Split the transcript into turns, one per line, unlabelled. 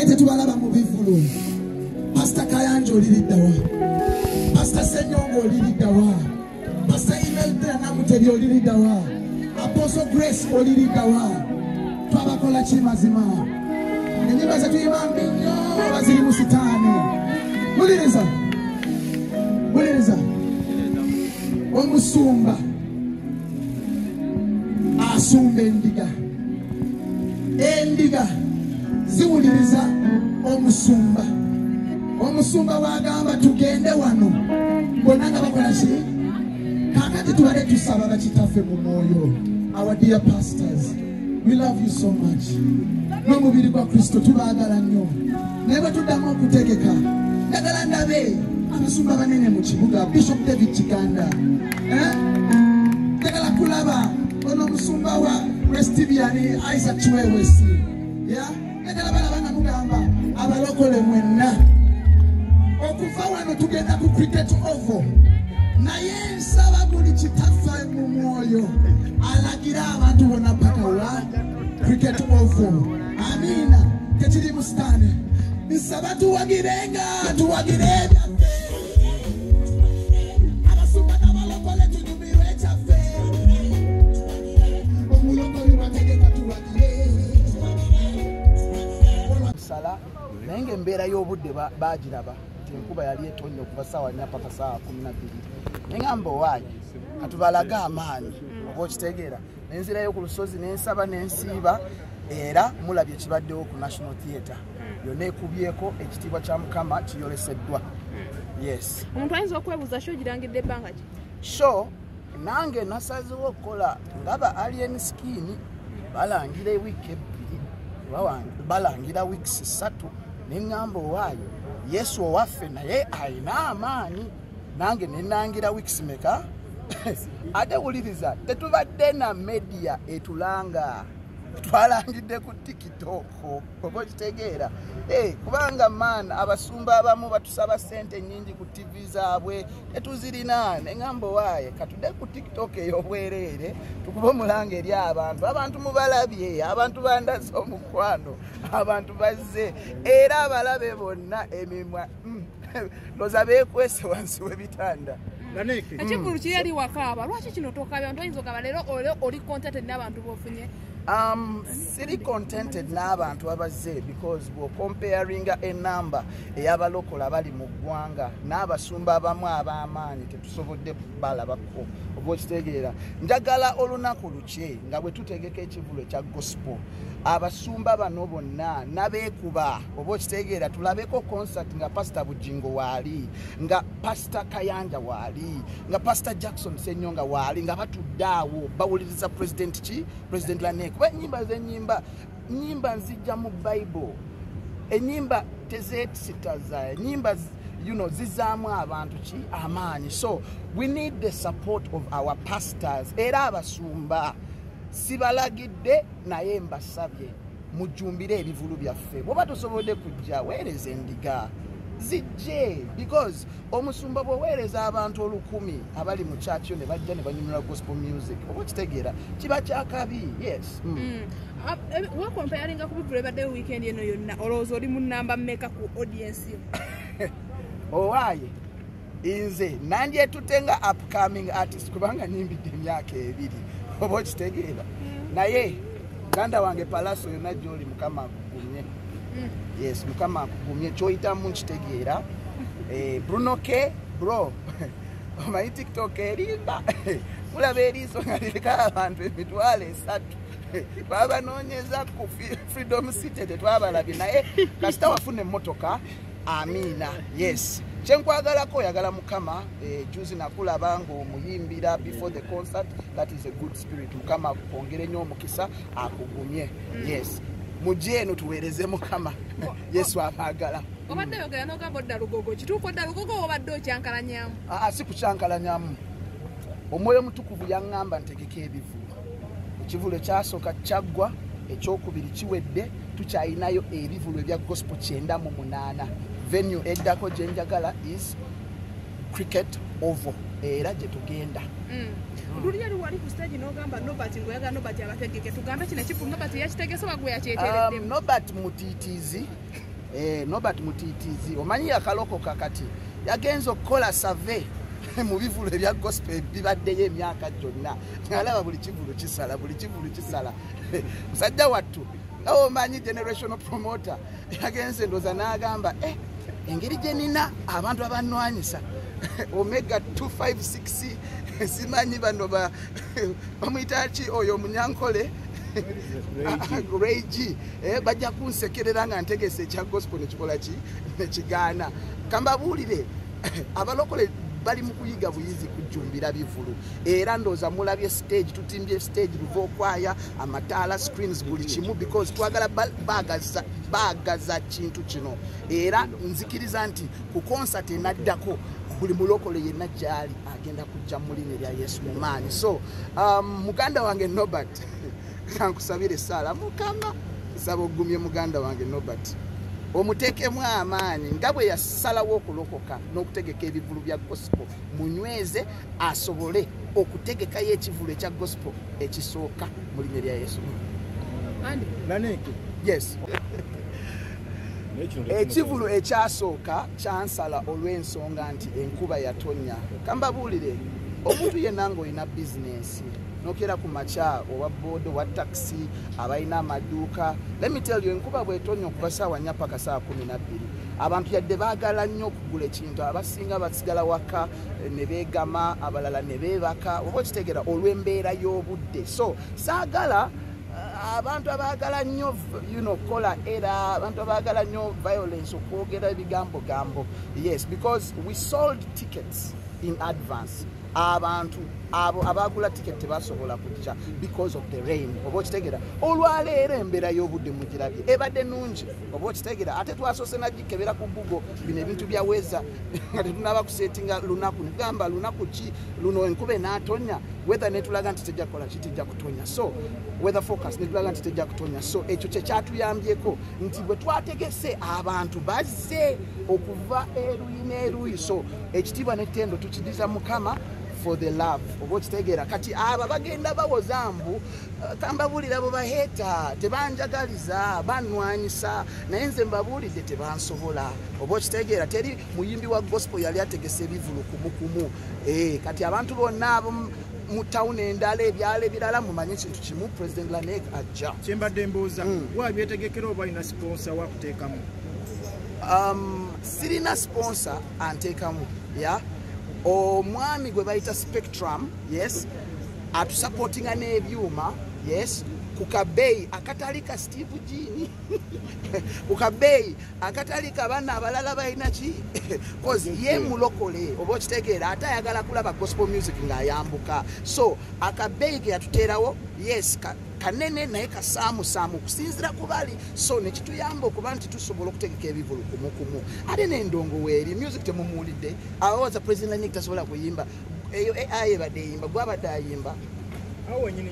tetubalaba mu bivulu. Pastor Kayanja oliddawa. Pastor Senyongo oliddawa. Pastor Imelda Namuteri oliddawa. Apostle Grace oliddawa. Twabakola kimazima. Enyimba zetuyimba nnyo baziri mu sitaani. Muliriza. Muliriza. Omusumba asumba endiga. Endiga ziwuliriza omusumba. Omusumba wagamba tugende wano. Bonna nga bakola ki? Kakati tubale tusaba bakitaffe mu mwoyo. Our dear pastors, we love you so much. N'omubiri gwa Kristo tubaagala nnyo. Naye bwe tuddamu okutegeka njagala ndabe abasumba banene mu kibuga. Bishop David Kiganda, njagala kulaba ono omusumba wa Restiviani Isaac Chiwewesi, njagala balaba nga mugamba abalokole mwenna okuva wano tugenda ku cricket oval. Naye nsaba buli kitaffe mu mwoyo alagira abantu bonna paka wa cricket oval. Amina. Tekiri mu sitaani. Nsaba tuwagirenga tuwagire ebyaffe. Abasumba n'abalokole tunyumirwe ekyaffe. Omulokole bategeka tuwagire. Sala naye ng'embeera y'obudde baagiraba nti enkuba yali etonnya okuva ssaawa 4 paka ssaawa 12. Neŋŋamba owaayi katubalaga amaanyi oba okitegeera. Nenzirayo ku lusozi nensaba nensiiba era mulabye ekibaddewo ku National Theatre. Yonna ekubyeko ekitiibwa kya Mukama kiyoleseddwa. Yes. Omuntu ayinza okwebuuza sho girangidde ebbanga ki? Sho nange nasazeewo okukola ngaba Alien Skin balangira wiiki 2 balangira wiiki 3 neŋŋamba owaayo Yesu owaffe naye ayina amaanyi. Nange nenangira wiiki meka ate wuliriza tetubadde na media etulanga. Twalangidde ku TikTok oba kitegeera. Kubanga man abasumba abamu batusaba sente nyingi ku TV zaabwe tetuzirina. Neŋŋamba waaye katudde ku TikTok ey'obwereere tukuba omulanga eri abantu mubalabye, abantu bandaze omukwano, abantu bazze era abalabe bonna emimwa loza beekwese wansi w'ebitanda. Ekikulu kiri eri wakaaba lwaki kino tokabya abantu oyinza okaba leero oli contented n'abantu b'ofunye? Siri contented n'abantu abazze because we're comparing a number ey'abalokola abali mu ggwanga n'abasumba abamu ab'amaanyi tetusobodde balabako oba okitegeera. Njagala olunaku lukye nga bwe tutegeka ekivulo ekya gospel abasumba bano bonna nabeekuba oba okitegeera tulabeko concert nga Pastor Bujingo waali, nga Pastor Kayanja waali, nga Pastor Jackson Senyonga waali, nga batudde awo bawuliriza President Lanek. Kuba nyimba nzijja mu Bible. Enyimba tezeetisitaza, nyimba zizaamu abantu ki amaanyi. So we need the support of our pastors era abasumba. Sibalagidde naye mbasabye mujjumbire ebivulu byaffe. Bw'oba tosobodde kujja weereza endiga zijje, because omusumba bw'oweereza abantu 1,000 abali mu church yo ne bajja ne banyumira gospel music oba kitegeera kiba kyakabi. Yes. Comparinga ku bivulu ebaddeyo weekend eno yonna olowooza oli mu nnamba mmeka ku audience yo? Owaaye inze nandyetutte nga upcoming artist kubanga nyimbidde emyaka 2 oba okitegeera. Naye ganda wange Palaso yonna gy'oli Mukama akugumye. Yes, Mukama akugumye ky'oyitamu nkitegeera. Bruno K bro omanyi TikTok erimba mulaba eriiso nga lireka abantu 3,000 babanoonyeza ku Freedom City tetwabalabye naye kasita wafuna emmotoka. Amina. Yes. Chenkwagalako oyagala Mukama juzi nakulaba ng'omuyimbira before the concert. That is a good spirit. Mukama akongere nnyo omukisa akugumye. Yes. Mujje eno tuweereze Mukama. Yesu abaagala. Obadde yogera n'ogamba odda lugogo. Kituuko odda lugogo obadde okyankalanyamu? Si kukyankalanyamu. Omwoyo Mutukuvu yaŋŋamba ntegeka ebivulu. Ekivulu ekyasooka kyaggwa, ekyokubiri kiwedde, tukyayinayo ebivulu ebya gospel 98. Venue eddako gye njagala is cricket oval era gye tugenda. Luli yali wali ku stage n'ogamba Nobert ngoyaga Nobert abategeke tugambe kino ekifulu Nobert yakitegese wagwe yakyeteredde. Nobert mutiitiizi Nobert Mutitizi omanyi akalokoka kati yagenza okukola survey mu bivulu ebya gospel bibaddeyo emyaka gyonna alaba buli kivulu kisala musajja wattu nga omanyi generational promoter yagenze ndoza n'agamba engeri gye nina abantu abanwanyisa Omega 256 simanyi bano bamuyitaki oyo Munyankole Reigi bajja kunsekerera nga ntegese ekya gospel nekikola ki nekigaana kambabuulire abalokole bali mu kuyiga buyizi kujjumbira bivulu era ndooza mulabye stage tutimbye stage luvokwaya amataala screens buli kimu because twagala baagaza kintu kino era nzikiriza nti ku concert enaddako buli mulokole yenna gyali agenda kujja mu linnya lya Yesu mu maanyi so muganda wange Nobert kankusabire sala mukama saba ogumye muganda wange Nobert omuteekemu amaanyi nga bwe yasalawo okulokoka n'okutegeka ebivulu bya gospel munyweze asobole okutegekayo ekivulu ekya gospel ekisooka mu linnya lya Yesu. Yes. Ekivulu ekyasooka kyansala olw'ensonga nti enkuba yatonya. Kambabuulire omuntu yenna ng'olina bizinensi nokera ku macha owa bodo wa taxi abaina amaduuka let me tell you enkuba bwetonya okuva saawa 4 paka saa 12 abantu yadde baagala nnyo okugula ekintu abasinga basigala waka ne beegama abalala ne beebaka oba kitegeera olw'embeera y'obudde so saagala abantu abaagala nnyo kola era abantu abaagala nnyo violence okwogera ebigambo yes because we sold tickets in advance abantu abo abagula ticket tebasobola kujja because of the rain oba kitegera olwaleero embeera y'obudde mugirabye ebadde nungi oba kitegera ate twasose nagikebera ku Google bino ebintu byaweza nga tetunaba kusetinga lunaku negamba lunaku ki luno enkuba n'atonya weather netulaga nti tejja kukola kitejja kutonya so weather forecast netulaga nti tejja kutonya so ekyo kye kyatuyambyeko nti bwe twategese abantu bazze okuva eruyi n'eruyi so ekitiibwa n'ettendo tukidiza Mukama for the love oba kitegera kati aba bagenda bawoza mbu kambabulira bo baheta tebanjagaliza banwanyisa naye nze mbabulidde tebansobola oba kitegera teri muyimbi wa gospel yali ategese ebivulu kumukumu kati abantu bonna abo mu town endala ebyalo ebirala mumanyi kintu kimu president Lanek ajja
kyembadde mbuuza wabyetegekera oba ina sponsor wakuteekamu
sirina sponsor anteekamu omwami gwe bayita Spectrum yes atusupportinga n'ebyuma yes kukabeyi akatali ka Steve Gini kukabeyi akatali ka bana abalala balina ki cause ye mulokole oba kitegeera ate ayagala kulaba gospel music ng'ayambuka so akabeyi ke yatuteerawo yes kanene naye kasaamu kusinzira ku bali so nekituyamba okuba nti tusobola okutegeka ebivulu kumukumu ate n'endongo weeri music temumuwulidde abawaza president Lanek tasobola kuyimba eyo AI ebadde eyimba gwabadde ayimba
awo wenyini